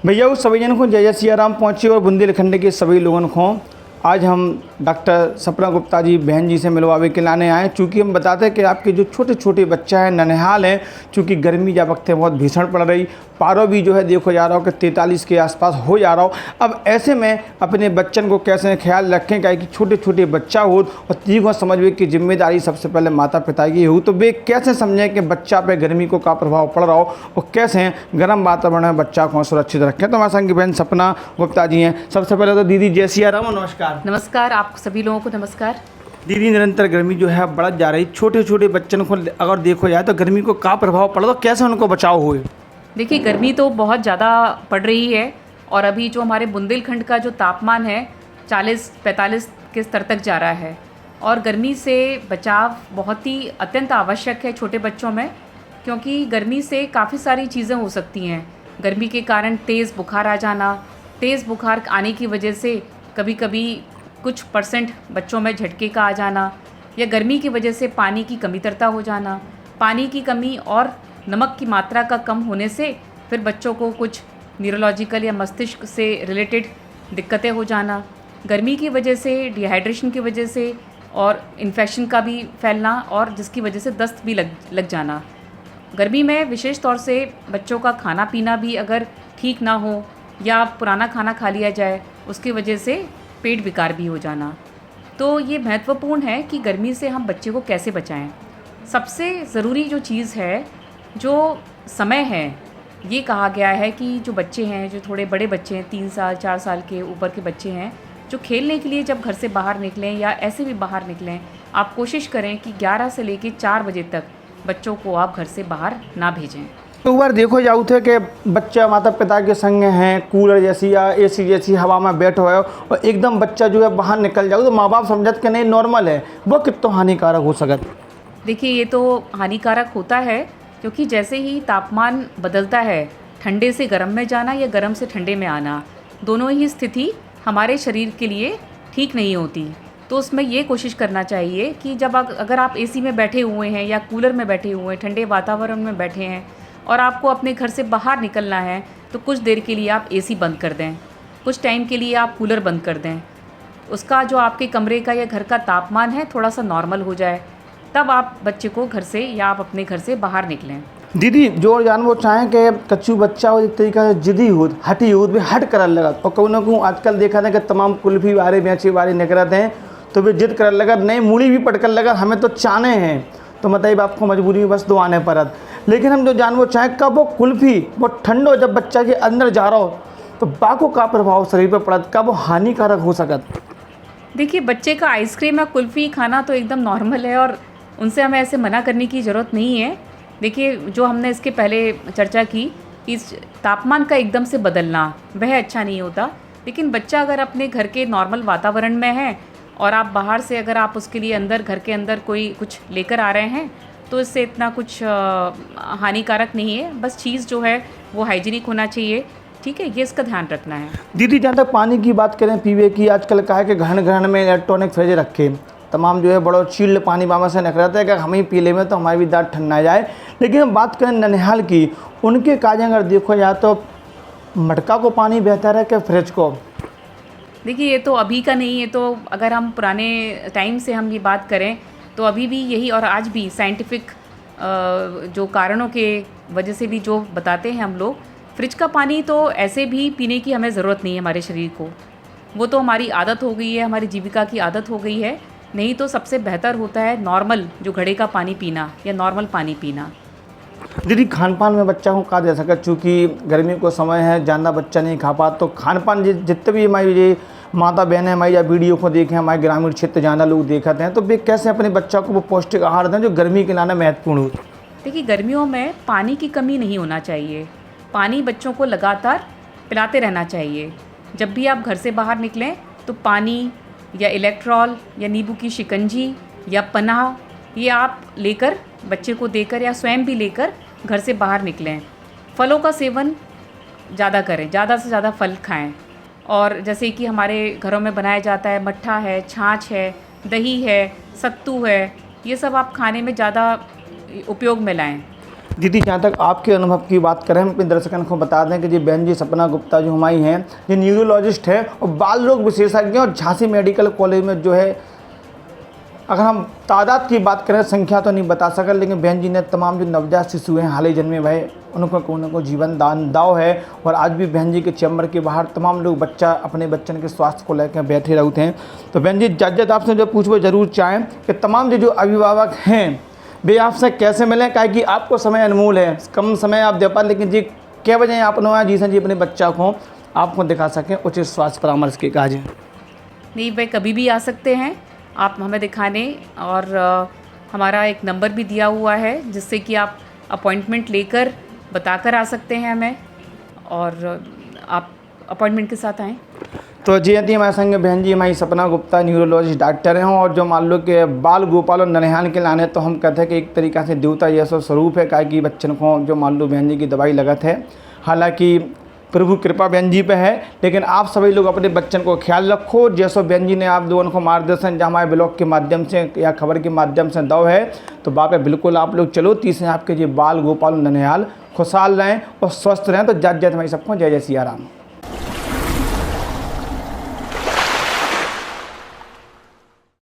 भैया उस सभी जन को जय जय सिया राम पहुँचे और बुंदेलखंड के सभी लोगों को आज हम डॉक्टर सपना गुप्ता जी बहन जी से मिलवावे के लाने आए। चूँकि हम बताते हैं कि आपके जो छोटे छोटे बच्चा है ननिहाल हैं, चूँकि गर्मी या वक्त है बहुत भीषण पड़ रही, पारो भी जो है देखो जा रहा हो कि 43 के आसपास हो जा रहा हो। अब ऐसे में अपने बच्चन को कैसे ख्याल रखें, क्या कि छोटे छोटे बच्चा हो और तीखों समझ की जिम्मेदारी सबसे पहले माता पिता की हो, तो वे कैसे समझें कि बच्चा पे गर्मी को का प्रभाव पड़ रहा हो और कैसे गर्म वातावरण में बच्चा को सुरक्षित रखें। तो हमारे संग बहन सपना गुप्ता जी हैं। सबसे पहले तो दीदी जय सिया राम, नमस्कार। नमस्कार, आप सभी लोगों को नमस्कार। दीदी निरंतर गर्मी जो है बढ़ जा रही, छोटे छोटे बच्चों को अगर देखो जाए तो गर्मी को का प्रभाव पड़ा, तो कैसे उनको बचाव हुए? देखिए, गर्मी तो बहुत ज़्यादा पड़ रही है और अभी जो हमारे बुंदेलखंड का जो तापमान है 40-45 के स्तर तक जा रहा है और गर्मी से बचाव बहुत ही अत्यंत आवश्यक है छोटे बच्चों में, क्योंकि गर्मी से काफ़ी सारी चीज़ें हो सकती हैं। गर्मी के कारण तेज़ बुखार आ जाना, तेज़ बुखार आने की वजह से कभी कभी कुछ % बच्चों में झटके का आ जाना, या गर्मी की वजह से पानी की कमीतरता हो जाना। पानी की कमी और नमक की मात्रा का कम होने से फिर बच्चों को कुछ न्यूरोलॉजिकल या मस्तिष्क से रिलेटेड दिक्कतें हो जाना। गर्मी की वजह से, डिहाइड्रेशन की वजह से और इन्फेक्शन का भी फैलना, और जिसकी वजह से दस्त भी लग जाना। गर्मी में विशेष तौर से बच्चों का खाना पीना भी अगर ठीक ना हो या पुराना खाना खा लिया जाए, उसकी वजह से पेट विकार भी हो जाना। तो ये महत्वपूर्ण है कि गर्मी से हम बच्चे को कैसे बचाएं। सबसे ज़रूरी जो चीज़ है, जो समय है, ये कहा गया है कि जो बच्चे हैं, जो थोड़े बड़े बच्चे हैं, 3 साल 4 साल के ऊपर के बच्चे हैं, जो खेलने के लिए जब घर से बाहर निकलें या ऐसे भी बाहर निकलें, आप कोशिश करें कि 11 से लेकर 4 बजे तक बच्चों को आप घर से बाहर ना भेजें। तो बार देखो जाऊ थे कि बच्चा माता पिता के संग हैं, कूलर जैसी या एसी जैसी हवा में बैठो है और एकदम बच्चा जो है बाहर निकल जाओ, तो माँ बाप समझत कि नहीं नॉर्मल है, वो कितना हानिकारक हो सकता? देखिए, ये तो हानिकारक होता है, क्योंकि जैसे ही तापमान बदलता है, ठंडे से गर्म में जाना या गर्म से ठंडे में आना, दोनों ही स्थिति हमारे शरीर के लिए ठीक नहीं होती। तो उसमें ये कोशिश करना चाहिए कि जब अगर आप एसी में बैठे हुए हैं या कूलर में बैठे हुए हैं, ठंडे वातावरण में बैठे हैं और आपको अपने घर से बाहर निकलना है, तो कुछ देर के लिए आप एसी बंद कर दें, कुछ टाइम के लिए आप कूलर बंद कर दें। उसका जो आपके कमरे का या घर का तापमान है थोड़ा सा नॉर्मल हो जाए, तब आप बच्चे को घर से या आप अपने घर से बाहर निकलें। दीदी जो जान वो चाहें कि कच्चू बच्चा हो, एक तरीका से जिदी हो, हटी हो, वे हट कर लगा, और कहूँ ना कहूँ आजकल देखा था कि तमाम कुल्फी वाले बेची वाले निकलते हैं, तो वे जिद कर लगा, नई मूड़ी भी पटकर लगा, हमें तो चाने हैं, तो मतलब आपको मजबूरी में बस दो आने पर। लेकिन हम जो जान वो चाहें कब वो कुल्फ़ी वो ठंडो जब बच्चा के अंदर जा रहा हो, तो बाको का प्रभाव शरीर पर पड़त, कब वो हानिकारक हो सकत? देखिए, बच्चे का आइसक्रीम या कुल्फ़ी खाना तो एकदम नॉर्मल है और उनसे हमें ऐसे मना करने की ज़रूरत नहीं है। देखिए, जो हमने इसके पहले चर्चा की, इस तापमान का एकदम से बदलना वह अच्छा नहीं होता। लेकिन बच्चा अगर अपने घर के नॉर्मल वातावरण में है और आप बाहर से अगर आप उसके लिए अंदर घर के अंदर कोई कुछ लेकर आ रहे हैं, तो इससे इतना कुछ हानिकारक नहीं है। बस चीज़ जो है वो हाइजीनिक होना चाहिए, ठीक है, ये इसका ध्यान रखना है। दीदी जहाँ तक पानी की बात करें पीवे की, आजकल कहा है कि घर घर में इलेक्ट्रॉनिक फ्रिज रखे, तमाम जो है बड़ो चिल्ड पानी बाबा से निकलता है कि हम ही पी ले में तो हमारी भी दांत ठंडा जाए। लेकिन हम बात करें ननिहाल की, उनके काज अगर देखो जाए तो मटका को पानी बेहतर है कि फ्रिज को? देखिए, ये तो अभी का नहीं है, तो अगर हम पुराने टाइम से हम ये बात करें तो अभी भी यही, और आज भी साइंटिफिक जो कारणों के वजह से भी जो बताते हैं हम लोग, फ्रिज का पानी तो ऐसे भी पीने की हमें ज़रूरत नहीं है हमारे शरीर को, वो तो हमारी आदत हो गई है, हमारी जीविका की आदत हो गई है। नहीं तो सबसे बेहतर होता है नॉर्मल जो घड़े का पानी पीना या नॉर्मल पानी पीना। दीदी खान पान में बच्चा को कहा जा सकता, चूँकि गर्मी को समय है, ज़्यादा बच्चा नहीं खा पा, तो खान पान जितने भी हमारी माता बहनें हमारी या वीडियो को देखें, हमारे ग्रामीण क्षेत्र ज़्यादा लोग देखते हैं, तो वे कैसे अपने बच्चा को वो पौष्टिक आहार दें जो गर्मी के लाने महत्वपूर्ण हो? देखिए, गर्मियों में पानी की कमी नहीं होना चाहिए। पानी बच्चों को लगातार पिलाते रहना चाहिए। जब भी आप घर से बाहर निकलें तो पानी या इलेक्ट्रॉल या नींबू की शिकंजी या पनाह, ये आप लेकर बच्चे को देकर या स्वयं भी लेकर घर से बाहर निकलें। फलों का सेवन ज़्यादा करें, ज़्यादा से ज़्यादा फल खाएं। और जैसे कि हमारे घरों में बनाया जाता है, मट्ठा है, छाछ है, दही है, सत्तू है, ये सब आप खाने में ज़्यादा उपयोग में लाएं। दीदी, जहाँ तक आपके अनुभव की बात करें, हम अपने दर्शकों को बता दें कि जी बहन जी सपना गुप्ता जो हमारी हैं, ये न्यूरोलॉजिस्ट है और बाल रोग विशेषज्ञ और झांसी मेडिकल कॉलेज में जो है, अगर हम तादाद की बात करें, संख्या तो नहीं बता सका, लेकिन बहन जी ने तमाम जो नवजात शिशु हैं, हाल ही जन्मे भाई, उनको जीवन दान दाव है। और आज भी बहन जी के चैम्बर के बाहर तमाम लोग अपने बच्चन के स्वास्थ्य को लेकर बैठे रहते हैं। तो बहन जी, जज आपसे जो पूछो जरूर चाहें कि तमाम जो अभिभावक हैं वे आपसे कैसे मिलें, क्या कि आपको समय अनमोल है, कम समय आप दे पाए, लेकिन जी क्या वजह आप नया जी से जी अपने बच्चा को आपको दिखा सकें उचित स्वास्थ्य परामर्श के काज हैं? नहीं, वे कभी भी आ सकते हैं आप हमें दिखाने, और हमारा एक नंबर भी दिया हुआ है जिससे कि आप अपॉइंटमेंट लेकर बताकर आ सकते हैं हमें, और आप अपॉइंटमेंट के साथ आएँ। तो जी यदि हमारे संग बहन जी हमारी सपना गुप्ता न्यूरोलॉजिस्ट डॉक्टर हैं, और जो मान लो कि बाल गोपाल और ननिहाल के लाने, तो हम कहते हैं कि एक तरीक़ा से देवता जैसा स्वरूप है, क्या कि बच्चन को जो मान लो बहन जी की दवाई लगत है। हालांकि प्रभु कृपा बहन जी पे है, लेकिन आप सभी लोग अपने बच्चन को ख्याल रखो। जैसो बहन जी ने आप लोगों को मार्गदर्शन जहाँ हमारे ब्लॉग के माध्यम से या खबर के माध्यम से दो है, तो वहाँ पे बिल्कुल आप लोग चलो। तीसरे आपके जो बाल गोपाल ननिहाल खुशहाल रहें और स्वस्थ रहें। तो जय जय हमारी सबको, जय जय सिया राम।